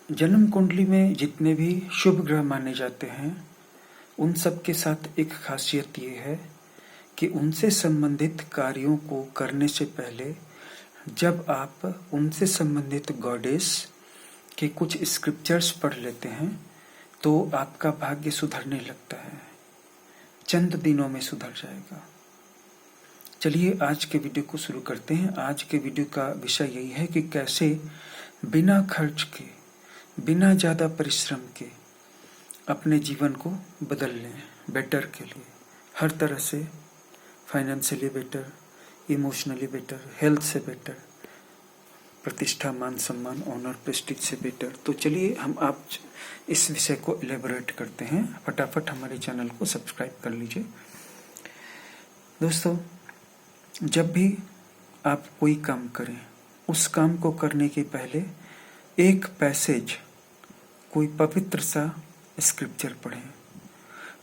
जन्म कुंडली में जितने भी शुभ ग्रह माने जाते हैं उन सब के साथ एक खासियत ये है कि उनसे संबंधित कार्यों को करने से पहले जब आप उनसे संबंधित गॉडेस के कुछ स्क्रिप्चर्स पढ़ लेते हैं तो आपका भाग्य सुधरने लगता है, चंद दिनों में सुधर जाएगा। चलिए आज के वीडियो को शुरू करते हैं। आज के वीडियो का विषय यही है कि कैसे बिना खर्च के, बिना ज़्यादा परिश्रम के अपने जीवन को बदल लें बेटर के लिए, हर तरह से, financially better, emotionally better, health से बेटर, प्रतिष्ठा, मान सम्मान, ऑनर, प्रेस्टीज से बेटर। तो चलिए हम आप इस विषय को एलेबोरेट करते हैं। फटाफट हमारे चैनल को सब्सक्राइब कर लीजिए। दोस्तों, जब भी आप कोई काम करें उस काम को करने के पहले एक पैसेज, कोई पवित्र सा स्क्रिप्चर पढ़ें।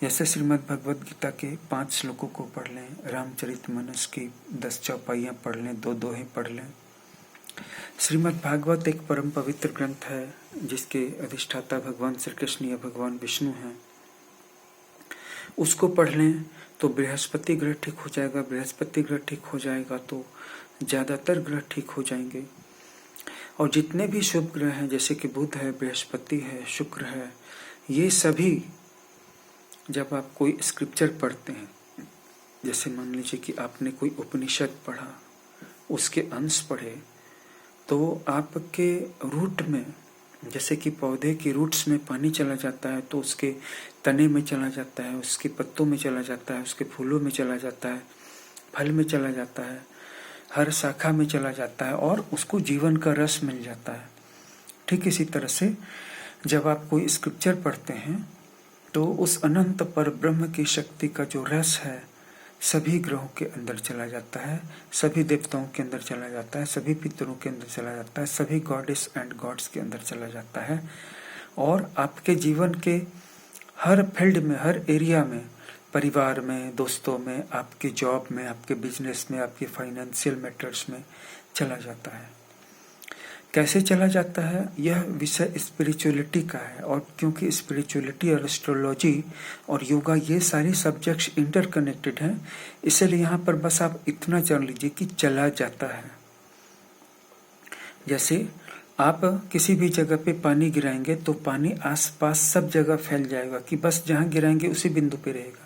जैसे श्रीमद् भगवद गीता के 5 श्लोकों को पढ़ लें, रामचरितमानस की 10 चौपाइयाँ पढ़ लें, 2 दोहे पढ़ लें। श्रीमद् भागवत एक परम पवित्र ग्रंथ है जिसके अधिष्ठाता भगवान श्री कृष्ण या भगवान विष्णु हैं। उसको पढ़ लें तो बृहस्पति ग्रह ठीक हो जाएगा। बृहस्पति ग्रह ठीक हो जाएगा तो ज़्यादातर ग्रह ठीक हो जाएंगे। और जितने भी शुभ ग्रह हैं जैसे कि बुध है, बृहस्पति है, शुक्र है, ये सभी जब आप कोई स्क्रिप्चर पढ़ते हैं, जैसे मान लीजिए कि आपने कोई उपनिषद पढ़ा, उसके अंश पढ़े, तो आपके रूट में, जैसे कि पौधे के रूट्स में पानी चला जाता है तो उसके तने में चला जाता है, उसके पत्तों में चला जाता है, उसके फूलों में चला जाता है, फल में चला जाता है, हर शाखा में चला जाता है और उसको जीवन का रस मिल जाता है। ठीक इसी तरह से जब आप कोई स्क्रिप्चर पढ़ते हैं तो उस अनंत पर ब्रह्म की शक्ति का जो रस है सभी ग्रहों के अंदर चला जाता है, सभी देवताओं के अंदर चला जाता है, सभी पितरों के अंदर चला जाता है, सभी गॉडेस एंड गॉड्स के अंदर चला जाता है। और आपके जीवन के हर फील्ड में, हर एरिया में, परिवार में, दोस्तों में, आपके जॉब में, आपके बिजनेस में, आपके फाइनेंशियल मैटर्स में चला जाता है। कैसे चला जाता है, यह विषय स्पिरिचुअलिटी का है। और क्योंकि स्पिरिचुअलिटी और एस्ट्रोलॉजी और योगा ये सारे सब्जेक्ट्स इंटरकनेक्टेड हैं, इसलिए यहाँ पर बस आप इतना जान लीजिए कि चला जाता है। जैसे आप किसी भी जगह पे पानी गिराएंगे तो पानी आसपास सब जगह फैल जाएगा कि बस जहाँ गिराएंगे उसी बिंदु पे रहेगा।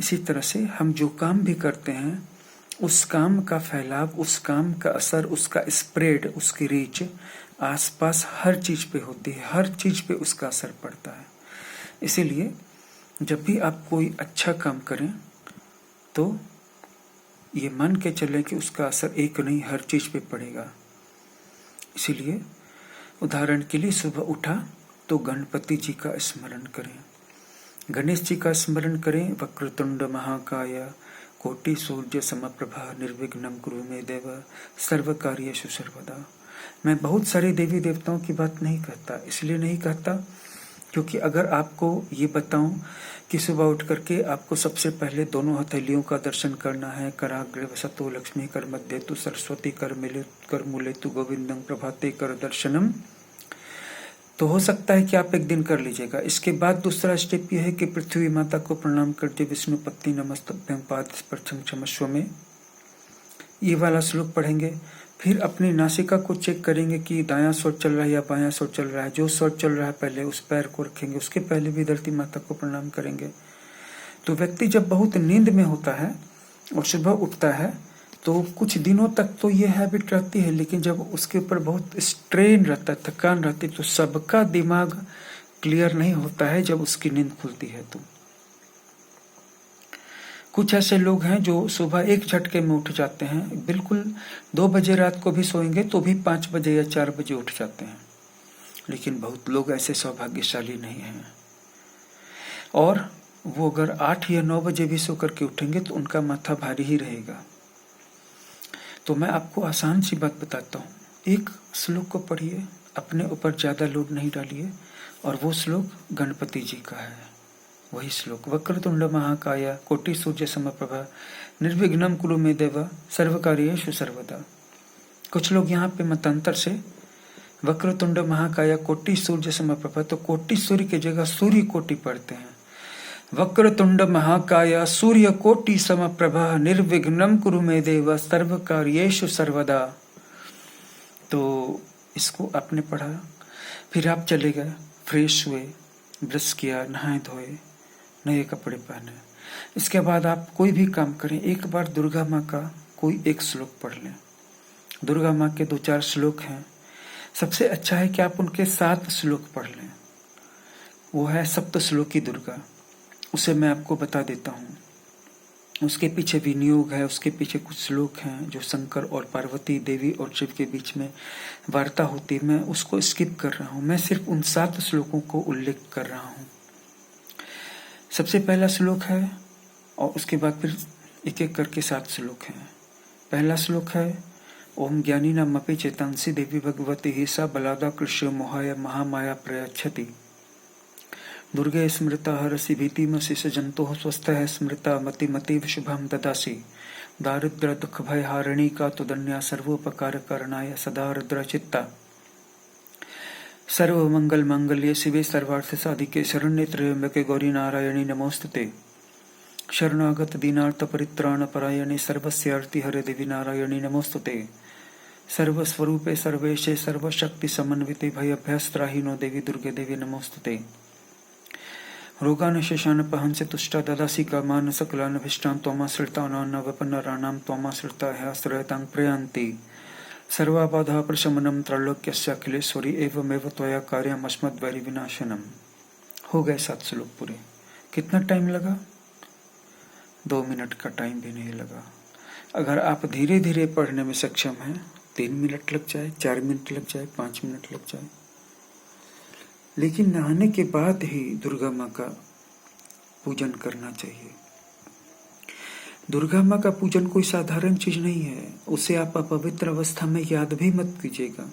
इसी तरह से हम जो काम भी करते हैं उस काम का फैलाव, उस काम का असर, उसका स्प्रेड, उसकी रीच आसपास हर चीज पे होती है, हर चीज पे उसका असर पड़ता है। इसीलिए जब भी आप कोई अच्छा काम करें तो ये मान के चलें कि उसका असर एक नहीं हर चीज पे पड़ेगा। इसीलिए उदाहरण के लिए सुबह उठा तो गणपति जी का स्मरण करें, गणेश जी का स्मरण करें। वक्रतुंड महाकाय कोटि सूर्य समप्रभा निर्विघ्नं कुरु मे देव सर्वकार्येषु सर्वदा। मैं बहुत सारे देवी देवताओं की बात नहीं कहता, इसलिए नहीं कहता क्योंकि अगर आपको ये बताऊं कि सुबह उठ करके आपको सबसे पहले दोनों हथेलियों का दर्शन करना है, कराग्रे वसतो लक्ष्मी, कर मध्य तु सरस्वती, कर मूले तु गोविंदं, प्रभाते कर दर्शनम, तो हो सकता है कि आप एक दिन कर लीजिएगा। इसके बाद दूसरा स्टेप यह है कि पृथ्वी माता को प्रणाम करते विष्णु पत्नी नमस्तभ्यं पाद स्पर्शं क्षमस्व में, ये वाला श्लोक पढ़ेंगे। फिर अपनी नासिका को चेक करेंगे कि दायां स्वर चल रहा है या बायां स्वर चल रहा है। जो स्वर चल रहा है पहले उस पैर को रखेंगे, उसके पहले भी धरती माता को प्रणाम करेंगे। तो व्यक्ति जब बहुत नींद में होता है और सुबह उठता है तो कुछ दिनों तक तो ये हैबिट रहती है, लेकिन जब उसके ऊपर बहुत स्ट्रेन रहता है, थकान रहती है, तो सबका दिमाग क्लियर नहीं होता है जब उसकी नींद खुलती है। तो कुछ ऐसे लोग हैं जो सुबह एक झटके में उठ जाते हैं, बिल्कुल 2 बजे रात को भी सोएंगे तो भी 5 बजे या 4 बजे उठ जाते हैं। लेकिन बहुत लोग ऐसे सौभाग्यशाली नहीं हैं। और वो अगर 8 या 9 बजे भी सो करके उठेंगे तो उनका माथा भारी ही रहेगा। तो मैं आपको आसान सी बात बताता हूँ, एक श्लोक को पढ़िए, अपने ऊपर ज्यादा लोड नहीं डालिए, और वो श्लोक गणपति जी का है। वही श्लोक, वक्रतुंड महाकाय कोटि सूर्य समप्रभा निर्विघ्नं कुरु मे देव सर्वकार्येषु सर्वदा। कुछ लोग यहाँ पे मतांतर से वक्रतुंड महाकाय कोटि सूर्य समप्रभ, तो कोटि सूर्य की जगह सूर्य कोटि पढ़ते हैं। वक्रतुंड महाकाय सूर्य कोटि समप्रभ निर्विघ्नं कुरु मे देव सर्व कार्येषु सर्वदा। तो इसको आपने पढ़ा, फिर आप चले गए, फ्रेश हुए, ब्रश किया, नहाए धोए, नए कपड़े पहने। इसके बाद आप कोई भी काम करें, एक बार दुर्गा माँ का कोई एक श्लोक पढ़ लें। दुर्गा माँ के 2-4 श्लोक हैं, सबसे अच्छा है कि आप उनके 7 श्लोक पढ़ लें। वो है सप्तश्लोकी दुर्गा, उसे मैं आपको बता देता हूँ। उसके पीछे विनियोग है, उसके पीछे कुछ श्लोक हैं जो शंकर और पार्वती देवी और शिव के बीच में वार्ता होती है। मैं उसको स्किप कर रहा हूँ, मैं सिर्फ उन 7 श्लोकों को उल्लेख कर रहा हूँ। सबसे पहला श्लोक है और उसके बाद फिर एक एक करके 7 श्लोक हैं। पहला श्लोक है, ओम ज्ञानी नाम अपि चेतांसी देवी भगवती ही सा बलादा कृष्य मोहाय महामाया प्रयच्छति। दुर्गे स्मृता हरसि भीतिमसि स जंतु स्वस्थः स्मृता मति मतिव शुभम ददासी। दारिद्र दुख भय हारिणी का तुदन्या सर्वोपकार करणाय सदा रुद्र चित्ता। सर्व मंगल मंगल्ये शिवे सर्वार्थ साधिके शरण्ये त्र्यंबके गौरी नारायणी नमोस्तुते। शरणागत दीनार्थ परित्राण परायणे सर्वस्यार्ति हरे देवी नारायणी नमोस्तुते। सर्वस्वरूपे सर्वेशे सर्वशक्ति समन्विते भयभ्यस्त्राहिनो देवी दुर्गे देवी नमोस्तुते। रोगान शेषान पहंसे तुष्टा ददासी कामान सकलान भिष्टान त्वमाश्रितानां वपन्नराणां त्वमाश्रिता ह्याश्रयतां प्रयान्ति। सर्वाबाधा प्रशमनं त्रैलोक्यस्य अखिलेश्वरी एवमेव त्वया कार्यम् अस्मद्वैरि विनाशनम्। हो गए 7 श्लोक पूरे। कितना टाइम लगा? 2 मिनट का टाइम भी नहीं लगा। अगर आप धीरे धीरे पढ़ने में सक्षम हैं, 3 मिनट लग जाए, 4 मिनट लग जाए, 5 मिनट लग जाए, लेकिन नहाने के बाद ही दुर्गा माँ का पूजन करना चाहिए। दुर्गा माँ का पूजन कोई साधारण चीज नहीं है। उसे आप अपवित्र अवस्था में याद भी मत कीजिएगा,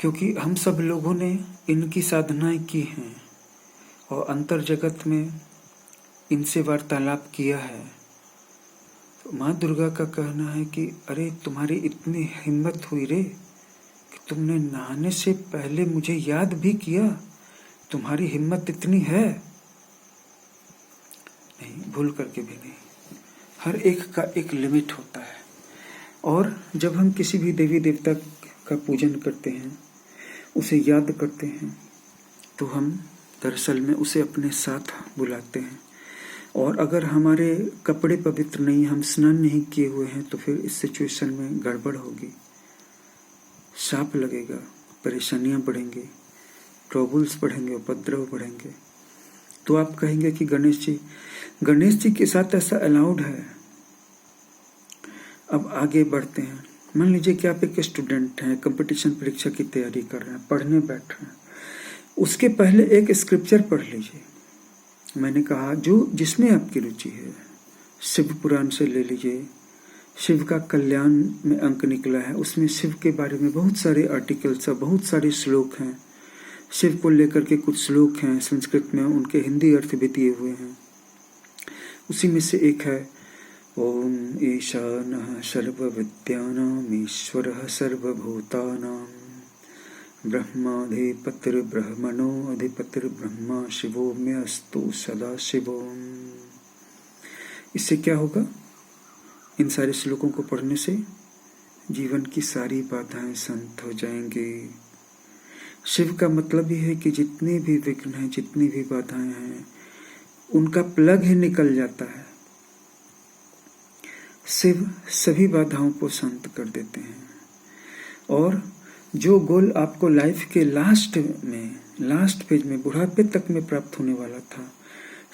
क्योंकि हम सब लोगों ने इनकी साधनाएं की हैं और अंतर जगत में इनसे वार्तालाप किया है। तो माँ दुर्गा का कहना है कि अरे तुम्हारी इतनी हिम्मत हुई रे कि तुमने नहाने से पहले मुझे याद भी किया, तुम्हारी हिम्मत इतनी है। नहीं, भूल करके भी नहीं। हर एक का एक लिमिट होता है। और जब हम किसी भी देवी देवता का पूजन करते हैं, उसे याद करते हैं, तो हम दरअसल में उसे अपने साथ बुलाते हैं। और अगर हमारे कपड़े पवित्र नहीं, हम स्नान नहीं किए हुए हैं, तो फिर इस सिचुएशन में गड़बड़ होगी, शाप लगेगा, परेशानियां बढ़ेंगी, ट्रबल्स बढ़ेंगे, उपद्रव बढ़ेंगे। तो आप कहेंगे कि गणेश जी के साथ ऐसा अलाउड है। अब आगे बढ़ते हैं। मान लीजिए कि आप एक स्टूडेंट हैं, कंपटीशन परीक्षा की तैयारी कर रहे हैं, पढ़ने बैठ रहे हैं। उसके पहले एक स्क्रिप्चर पढ़ लीजिए। मैंने कहा जो जिसमें आपकी रुचि है, शिव पुराण से ले लीजिए। शिव का कल्याण में अंक निकला है, उसमें शिव के बारे में बहुत सारे आर्टिकल्स, बहुत सारे श्लोक हैं। शिव को लेकर के कुछ श्लोक हैं संस्कृत में, उनके हिंदी अर्थ भी दिए हुए हैं। उसी में से एक है, ओम ईशानः सर्वविद्यानां ईश्वरः सर्वभूतानां ब्रह्माधिपतिर्ब्रह्मणो अधिपतिर्ब्रह्मा शिवो मे अस्तु सदा शिवोम। इससे क्या होगा? इन सारे श्लोकों को पढ़ने से जीवन की सारी बाधाएं शांत हो जाएंगी। शिव का मतलब ही है कि जितने भी विघ्न हैं, जितनी भी बाधाएं हैं, उनका प्लग ही निकल जाता है। शिव सभी बाधाओं को शांत कर देते हैं। और जो गोल आपको लाइफ के लास्ट फेज में, बुढ़ापे तक में प्राप्त होने वाला था,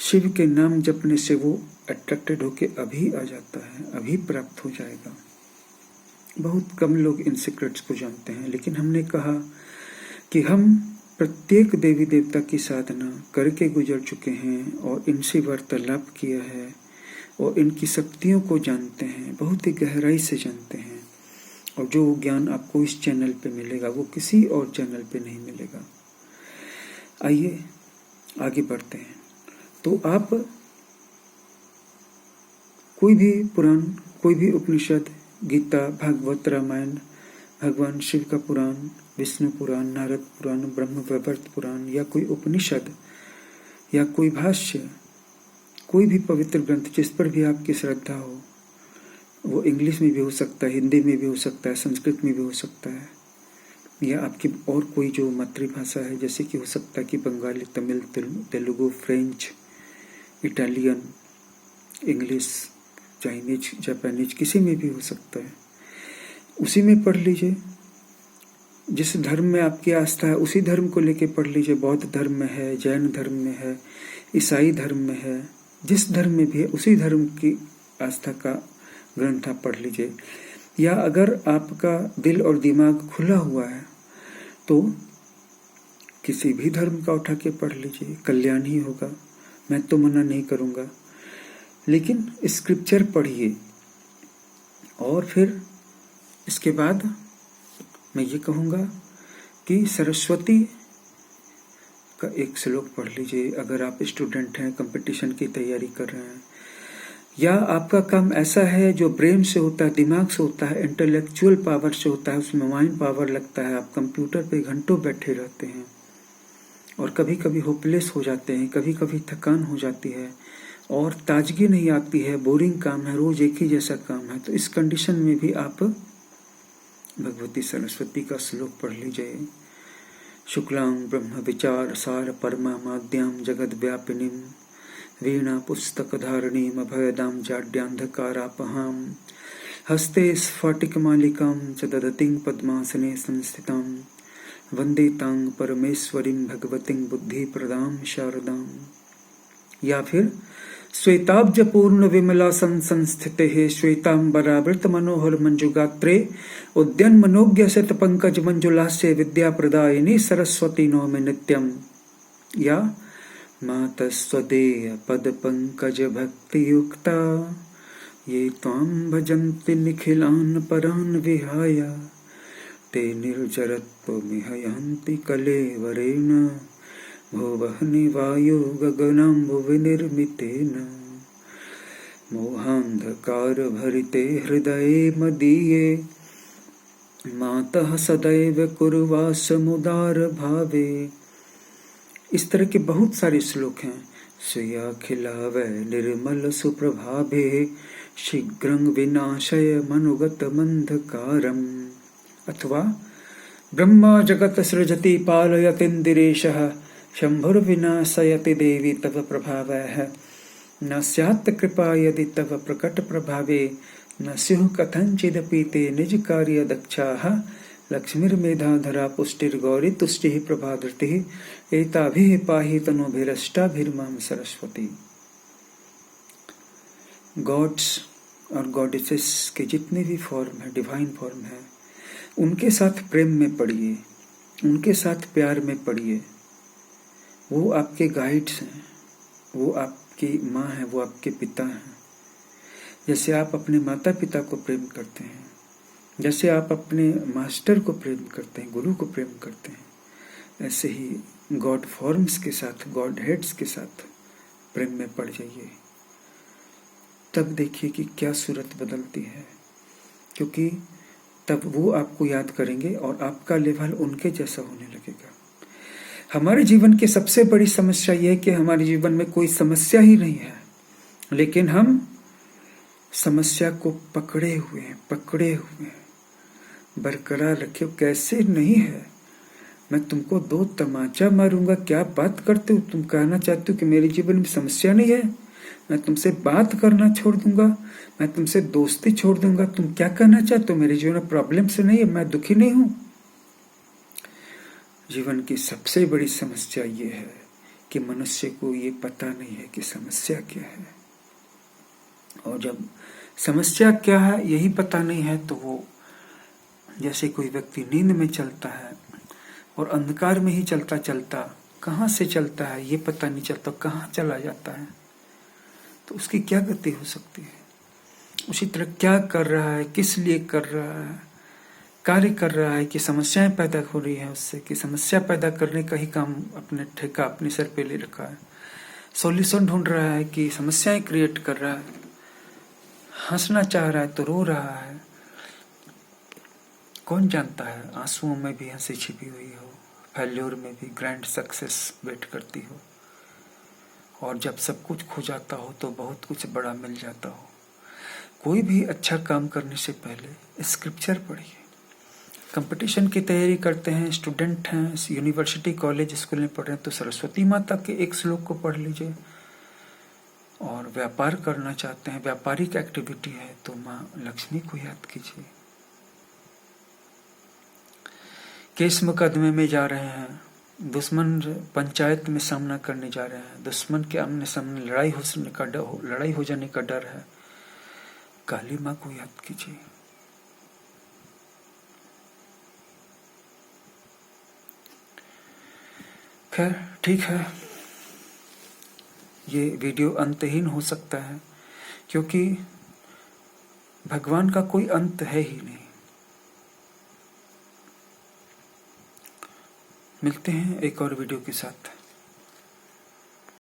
शिव के नाम जपने से वो अट्रैक्टेड होके अभी आ जाता है, अभी प्राप्त हो जाएगा। बहुत कम लोग इन सीक्रेट्स को जानते हैं, लेकिन हमने कहा कि हम प्रत्येक देवी देवता की साधना करके गुजर चुके हैं और इनसे वार्तालाप किया है और इनकी शक्तियों को जानते हैं, बहुत ही गहराई से जानते हैं। और जो ज्ञान आपको इस चैनल पे मिलेगा वो किसी और चैनल पे नहीं मिलेगा। आइए आगे बढ़ते हैं। तो आप कोई भी पुराण, कोई भी उपनिषद, गीता, भागवत, रामायण, भगवान शिव का पुराण, विष्णु पुराण, नारद पुराण, ब्रह्म वैवर्त पुराण या कोई उपनिषद या कोई भाष्य, कोई भी पवित्र ग्रंथ जिस पर भी आपकी श्रद्धा हो, वो इंग्लिश में भी हो सकता है, हिंदी में भी हो सकता है, संस्कृत में भी हो सकता है, या आपकी और कोई जो मातृभाषा है, जैसे कि हो सकता है कि Bengali, Tamil, Telugu, French, Italian, English, Chinese, Japanese, किसी में भी हो सकता है, उसी में पढ़ लीजिए। जिस धर्म में आपकी आस्था है उसी धर्म को लेके पढ़ लीजिए। बौद्ध धर्म में है, जैन धर्म में है, ईसाई धर्म में है, जिस धर्म में भी है उसी धर्म की आस्था का ग्रंथ आप पढ़ लीजिए। या अगर आपका दिल और दिमाग खुला हुआ है तो किसी भी धर्म का उठा के पढ़ लीजिए, कल्याण ही होगा। मैं तो मना नहीं करूँगा, लेकिन स्क्रिप्चर पढ़िए। और फिर इसके बाद मैं ये कहूँगा कि सरस्वती का एक श्लोक पढ़ लीजिए। अगर आप स्टूडेंट हैं, कंपटीशन की तैयारी कर रहे हैं, या आपका काम ऐसा है जो ब्रेन से होता है, दिमाग से होता है, इंटेलेक्चुअल पावर से होता है, उसमें माइंड पावर लगता है, आप कंप्यूटर पे घंटों बैठे रहते हैं और कभी कभी होपलेस हो जाते हैं, कभी कभी थकान हो जाती है और ताजगी नहीं आती है, बोरिंग काम है, रोज एक ही जैसा काम है, तो इस कंडीशन में भी आप भगवती सरस्वती का श्लोक पढ़ लीजिए। शुक्लां ब्रह्म विचार सार परमा माद्याम जगद व्यापिनीम वीणा पुस्तक धारणीम अभयदां जाड्यांधकारापहाम हस्ते स्फटिकमालिकां च ददतिं पद्मासने संस्थितां वंदे तां परमेश्वरीं भगवतीं बुद्धिप्रदां शारदां। या फिर श्वेताब्ज पूर्ण विमला संस्थिते श्वेतांबरावृत मनोहर मंजुगात्रे उद्यन मनोज्ञ शत पंकज मंजुलास्य विद्या प्रदायिनी सरस्वती नौमि नित्यम। या मातस्वदेय पद पंकज भक्ति युक्ता ये त्वां भजन्ति निखिलान् परान् विहाय ते निर्जरत्वमिह यान्ति कलेवरेण भुवनि वायु गगनाम्बुविनिर्मितेन मोहान्धकार भरिते हृदये मदीये मातः सदैव कुर्वासमुदार भावे। इस तरह के बहुत सारे श्लोक हैं। स्या खिलावै निर्मल सुप्रभाभे शीघ्रं विनाशय मनुगत मंधकारम। अथवा ब्रह्मा जगत सृजति पालयतीन्द्रिरेशः शंभुर्विनाशयति देवी तव प्रभावः न स्यात् कृपा यदि तव प्रकट प्रभावे न स्युः कथंचिदपि ते निज कार्य दक्षाः लक्ष्मीर्मेधाधरा पुष्टिर्गौरी तुष्टिः प्रभाधृतिः एताभिः पाहि तनोभिरष्टाभिर्मां सरस्वती। गॉड्स और गॉडेसेस के जितने भी फॉर्म है, डिवाइन फॉर्म है, उनके साथ प्रेम में पढ़िए, उनके साथ प्यार में पढ़िए। वो आपके गाइड्स हैं, वो आपकी माँ है, वो आपके पिता हैं। जैसे आप अपने माता पिता को प्रेम करते हैं, जैसे आप अपने मास्टर को प्रेम करते हैं, गुरु को प्रेम करते हैं, ऐसे ही गॉड फॉर्म्स के साथ, गॉड हेड्स के साथ प्रेम में पड़ जाइए। तब देखिए कि क्या सूरत बदलती है, क्योंकि तब वो आपको याद करेंगे और आपका लेवल उनके जैसा होने लगेगा। हमारे जीवन की सबसे बड़ी समस्या यह है कि हमारे जीवन में कोई समस्या ही नहीं है, लेकिन हम समस्या को पकड़े हुए हैं, बरकरार रखे हो। कैसे नहीं है, मैं तुमको 2 तमाचा मारूंगा, क्या बात करते हो? तुम कहना चाहते हो कि मेरे जीवन में समस्या नहीं है? मैं तुमसे बात करना छोड़ दूंगा, मैं तुमसे दोस्ती छोड़ दूंगा। तुम क्या कहना चाहते हो? मेरे जीवन में प्रॉब्लम से नहीं है, मैं दुखी नहीं हूं। जीवन की सबसे बड़ी समस्या ये है कि मनुष्य को ये पता नहीं है कि समस्या क्या है। और जब समस्या क्या है यही पता नहीं है तो वो जैसे कोई व्यक्ति नींद में चलता है और अंधकार में ही चलता चलता कहाँ से चलता है ये पता नहीं चलता, कहाँ चला जाता है, तो उसकी क्या गति हो सकती है। उसी तरह क्या कर रहा है, किस लिए कर रहा है, कार्य कर रहा है कि समस्याएं पैदा हो रही है उससे, कि समस्या पैदा करने का ही काम अपने ठेका अपने सर पे ले रखा है। सॉल्यूशन ढूंढ रहा है कि समस्याएं क्रिएट कर रहा है, हंसना चाह रहा है तो रो रहा है, कौन जानता है आंसुओं में भी हंसी छिपी हुई हो, फेल्योर में भी ग्रैंड सक्सेस वेट करती हो, और जब सब कुछ खो जाता हो तो बहुत कुछ बड़ा मिल जाता हो। कोई भी अच्छा काम करने से पहले स्क्रिप्चर पढ़िए। कंपटीशन की तैयारी करते हैं, स्टूडेंट हैं, यूनिवर्सिटी कॉलेज स्कूल में पढ़ रहे हैं, तो सरस्वती माता के एक श्लोक को पढ़ लीजिए। और व्यापार करना चाहते हैं, व्यापारिक एक्टिविटी है, तो माँ लक्ष्मी को याद कीजिए। केस मुकदमे में जा रहे हैं, दुश्मन पंचायत में सामना करने जा रहे हैं, दुश्मन के आमने सामने लड़ाई हो जाने का डर है, काली माँ को याद कीजिए। खैर ठीक है, ये वीडियो अंतहीन हो सकता है क्योंकि भगवान का कोई अंत है ही नहीं। मिलते हैं एक और वीडियो के साथ।